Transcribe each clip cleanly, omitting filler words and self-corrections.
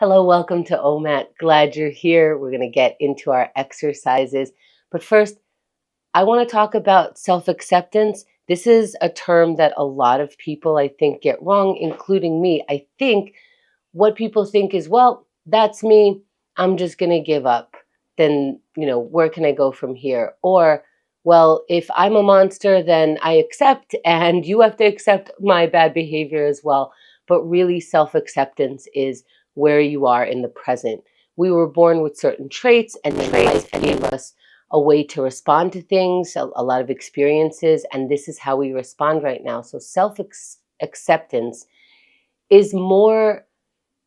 Hello, welcome to OMAT. Glad you're here. We're going to get into our exercises. But first, I want to talk about self-acceptance. This is a term that a lot of people, I think, get wrong, including me. I think what people think is, well, that's me. I'm just going to give up. Then, where can I go from here? Or, well, if I'm a monster, then I accept, and you have to accept my bad behavior as well. But really, self-acceptance is where you are in the present. We were born with certain traits, and then life gave us a way to respond to things, a lot of experiences, and this is how we respond right now. So self-acceptance is more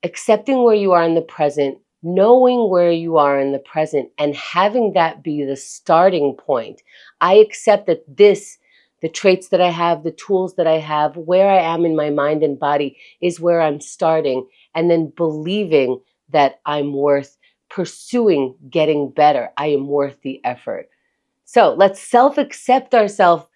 accepting where you are in the present, knowing where you are in the present, and having that be the starting point. I accept that the traits that I have, the tools that I have, where I am in my mind and body is where I'm starting, and then believing that I'm worth pursuing getting better. I am worth the effort. So let's self-accept ourselves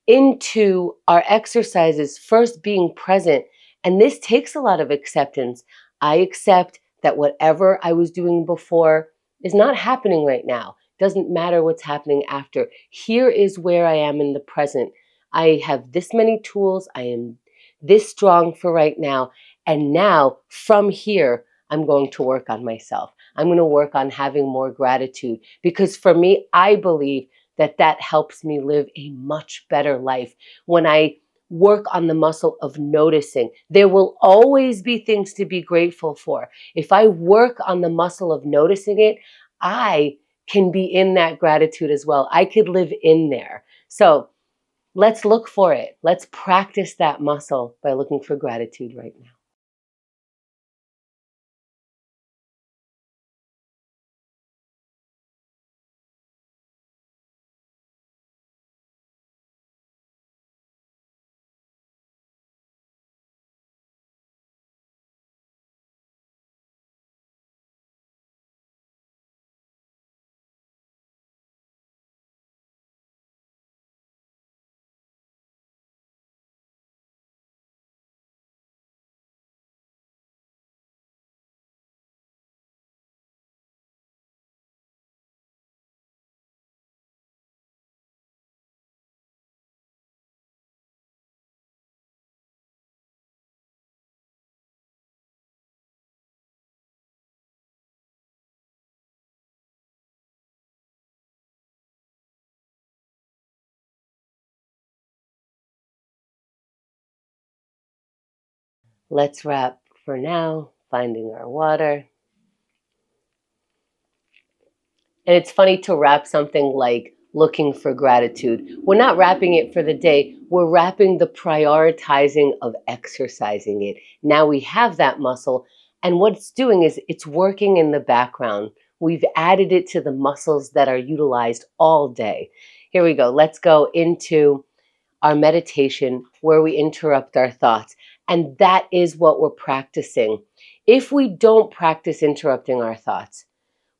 into our exercises, first being present. And this takes a lot of acceptance. I accept that whatever I was doing before is not happening right now. Doesn't matter what's happening after. Here is where I am in the present. I have this many tools. I am this strong for right now. And now from here, I'm going to work on myself. I'm going to work on having more gratitude because for me, I believe that helps me live a much better life. When I work on the muscle of noticing, there will always be things to be grateful for. If I work on the muscle of noticing it, I can be in that gratitude as well. I could live in there. So let's look for it. Let's practice that muscle by looking for gratitude right now. Let's wrap for now, finding our water. And it's funny to wrap something like looking for gratitude. We're not wrapping it for the day. We're wrapping the prioritizing of exercising it. Now we have that muscle. And what it's doing is it's working in the background. We've added it to the muscles that are utilized all day. Here we go. Let's go into our meditation where we interrupt our thoughts. And that is what we're practicing. If we don't practice interrupting our thoughts,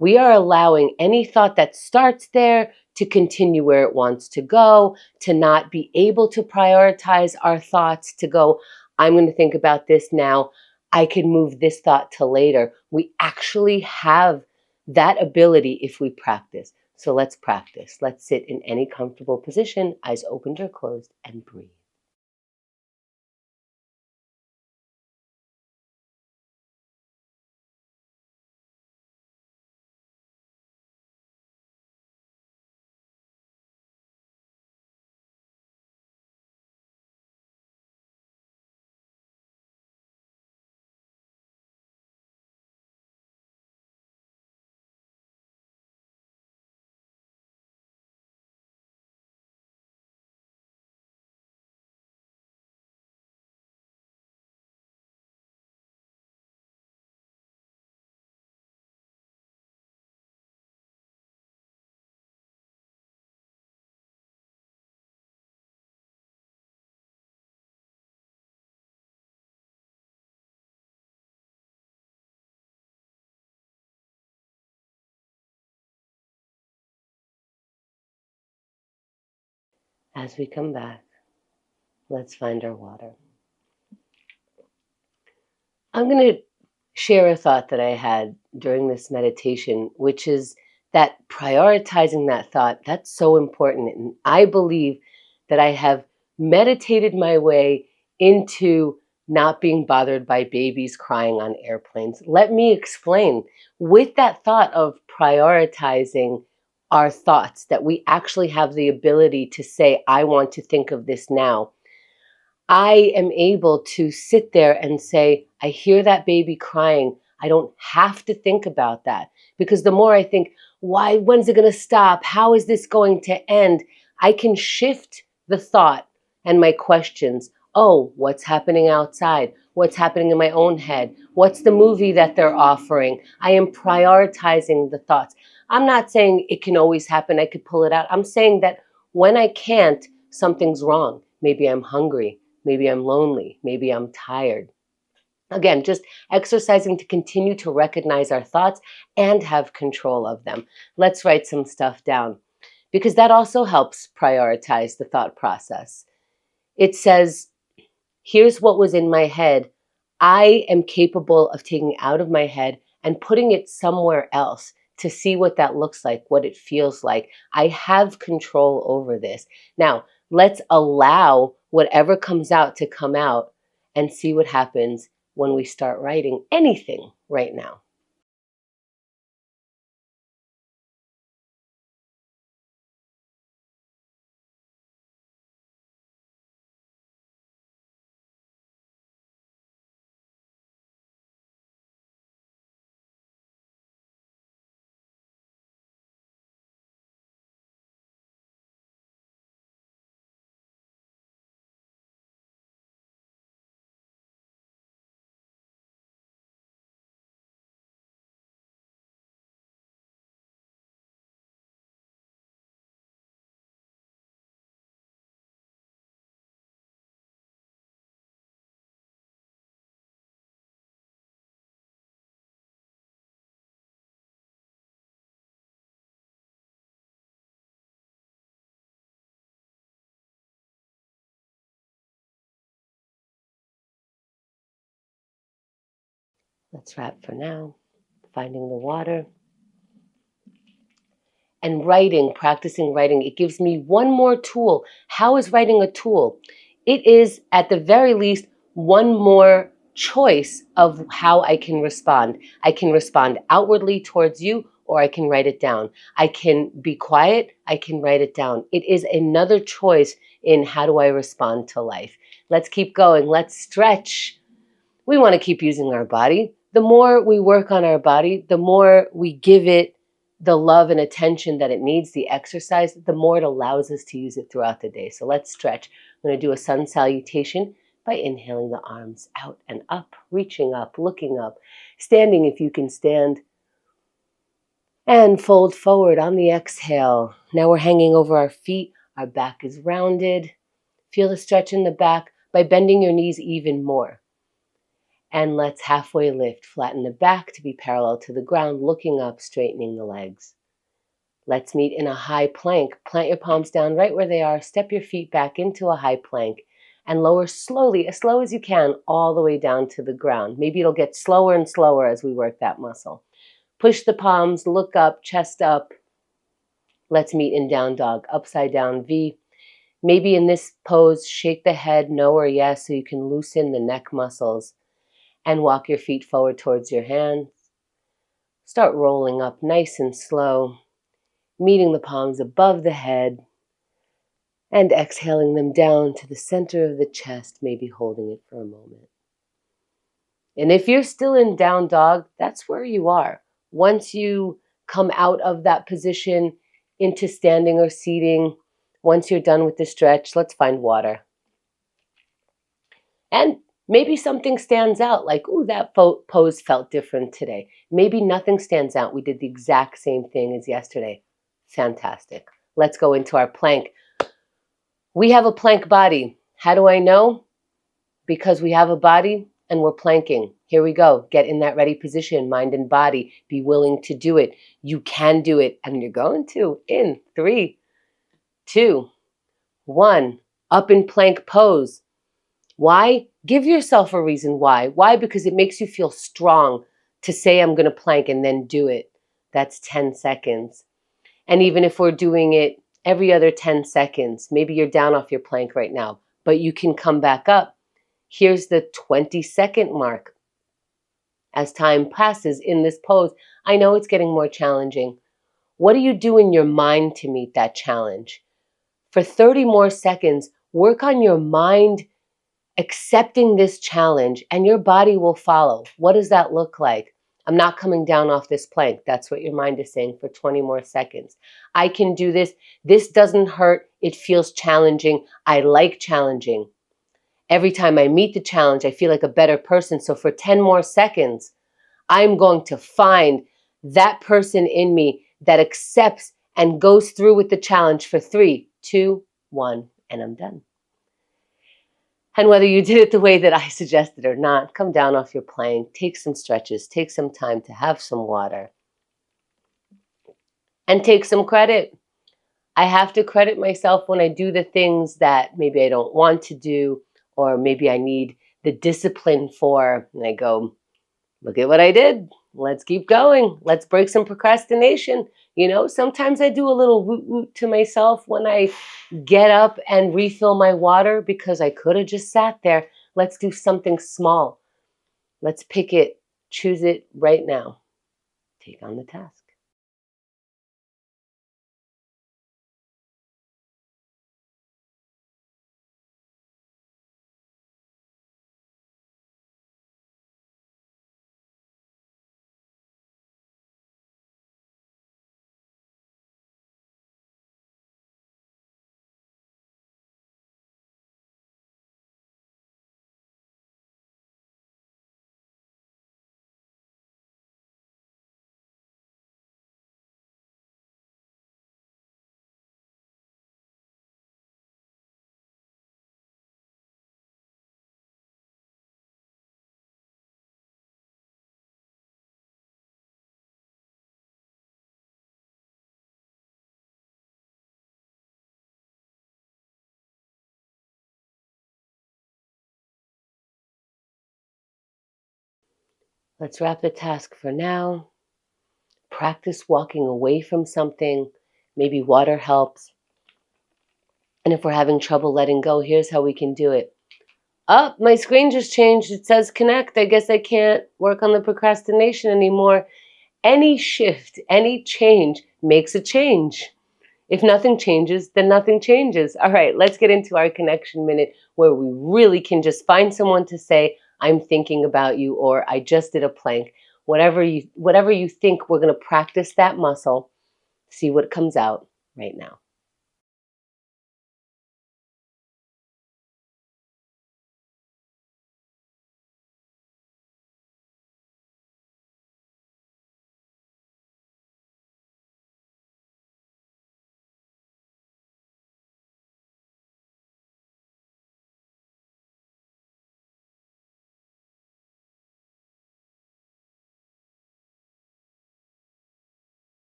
we are allowing any thought that starts there to continue where it wants to go, to not be able to prioritize our thoughts, to go, I'm going to think about this now. I can move this thought to later. We actually have that ability if we practice. So let's practice. Let's sit in any comfortable position, eyes opened or closed, and breathe. As we come back, let's find our water. I'm going to share a thought that I had during this meditation, which is that prioritizing that thought, that's so important. And I believe that I have meditated my way into not being bothered by babies crying on airplanes. Let me explain. With that thought of prioritizing our thoughts, that we actually have the ability to say, I want to think of this now, I am able to sit there and say, I hear that baby crying. I don't have to think about that. Because the more I think, when's it going to stop? How is this going to end? I can shift the thought and my questions. Oh, what's happening outside? What's happening in my own head? What's the movie that they're offering? I am prioritizing the thoughts. I'm not saying it can always happen. I could pull it out. I'm saying that when I can't, something's wrong. Maybe I'm hungry. Maybe I'm lonely. Maybe I'm tired. Again, just exercising to continue to recognize our thoughts and have control of them. Let's write some stuff down because that also helps prioritize the thought process. It says, here's what was in my head. I am capable of taking out of my head and putting it somewhere else to see what that looks like, what it feels like. I have control over this. Now, let's allow whatever comes out to come out and see what happens when we start writing anything right now. Let's wrap for now. Finding the water. And writing, practicing writing, it gives me one more tool. How is writing a tool? It is, at the very least, one more choice of how I can respond. I can respond outwardly towards you, or I can write it down. I can be quiet, I can write it down. It is another choice in how do I respond to life. Let's keep going. Let's stretch. We want to keep using our body. The more we work on our body, the more we give it the love and attention that it needs, the exercise, the more it allows us to use it throughout the day. So let's stretch. I'm going to do a sun salutation by inhaling the arms out and up, reaching up, looking up, standing if you can stand, and fold forward on the exhale. Now we're hanging over our feet. Our back is rounded. Feel the stretch in the back by bending your knees even more. And let's halfway lift, flatten the back to be parallel to the ground, looking up, straightening the legs. Let's meet in a high plank. Plant your palms down right where they are, step your feet back into a high plank, and lower slowly, as slow as you can, all the way down to the ground. Maybe it'll get slower and slower as we work that muscle. Push the palms, look up, chest up. Let's meet in down dog, upside down V. Maybe in this pose, shake the head no or yes so you can loosen the neck muscles. And walk your feet forward towards your hands. Start rolling up nice and slow, meeting the palms above the head, and exhaling them down to the center of the chest, maybe holding it for a moment. And if you're still in down dog, that's where you are. Once you come out of that position into standing or seating, once you're done with the stretch, let's find water. And maybe something stands out, like, ooh, that pose felt different today. Maybe nothing stands out. We did the exact same thing as yesterday. Fantastic. Let's go into our plank. We have a plank body. How do I know? Because we have a body and we're planking. Here we go. Get in that ready position, mind and body. Be willing to do it. You can do it, and you're going to in 3, 2, 1. Up in plank pose. Why? Give yourself a reason why. Why? Because it makes you feel strong to say, I'm going to plank and then do it. That's 10 seconds. And even if we're doing it every other 10 seconds, maybe you're down off your plank right now, but you can come back up. Here's the 20-second mark. As time passes in this pose, I know it's getting more challenging. What do you do in your mind to meet that challenge? For 30 more seconds, work on your mind accepting this challenge, and your body will follow. What does that look like? I'm not coming down off this plank. That's what your mind is saying for 20 more seconds. I can do this. This doesn't hurt. It feels challenging. I like challenging. Every time I meet the challenge, I feel like a better person. So for 10 more seconds, I'm going to find that person in me that accepts and goes through with the challenge for 3, 2, 1, and I'm done. And whether you did it the way that I suggested or not, come down off your plank, take some stretches, take some time to have some water, and take some credit. I have to credit myself when I do the things that maybe I don't want to do, or maybe I need the discipline for, and I go, look at what I did. Let's keep going. Let's break some procrastination. You know, sometimes I do a little woot woot to myself when I get up and refill my water because I could have just sat there. Let's do something small. Let's pick it, choose it right now. Take on the task. Let's wrap the task for now. Practice walking away from something. Maybe water helps. And if we're having trouble letting go, here's how we can do it. Oh, my screen just changed. It says connect. I guess I can't work on the procrastination anymore. Any shift, any change makes a change. If nothing changes, then nothing changes. All right, let's get into our connection minute where we really can just find someone to say, I'm thinking about you, or I just did a plank. Whatever you think, we're going to practice that muscle. See what comes out right now.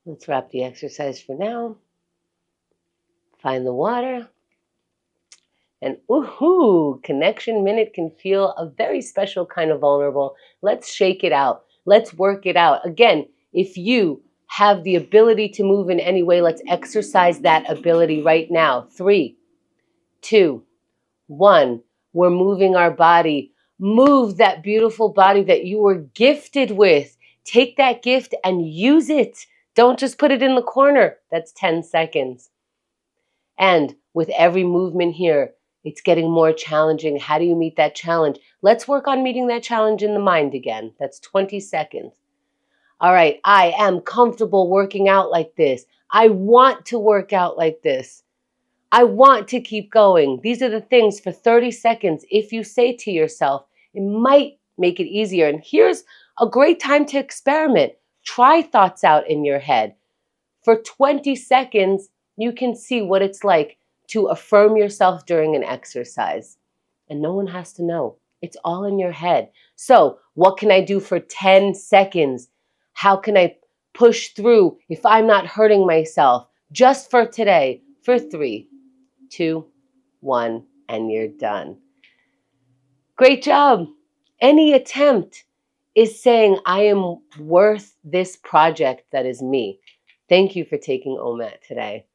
Let's wrap the exercise for now. Find the water. And ooh, connection minute can feel a very special kind of vulnerable. Let's shake it out. Let's work it out. Again, if you have the ability to move in any way, let's exercise that ability right now. 3, 2, 1. We're moving our body. Move that beautiful body that you were gifted with. Take that gift and use it. Don't just put it in the corner. That's 10 seconds. And with every movement here, it's getting more challenging. How do you meet that challenge? Let's work on meeting that challenge in the mind again. That's 20 seconds. All right, I am comfortable working out like this. I want to work out like this. I want to keep going. These are the things for 30 seconds. If you say to yourself, it might make it easier. And here's a great time to experiment. Try thoughts out in your head. For 20 seconds, you can see what it's like to affirm yourself during an exercise. And no one has to know. It's all in your head. So, what can I do for 10 seconds? How can I push through if I'm not hurting myself? Just for today, for 3, 2, 1, and you're done. Great job. Any attempt is saying, I am worth this project that is me. Thank you for taking OMAT today.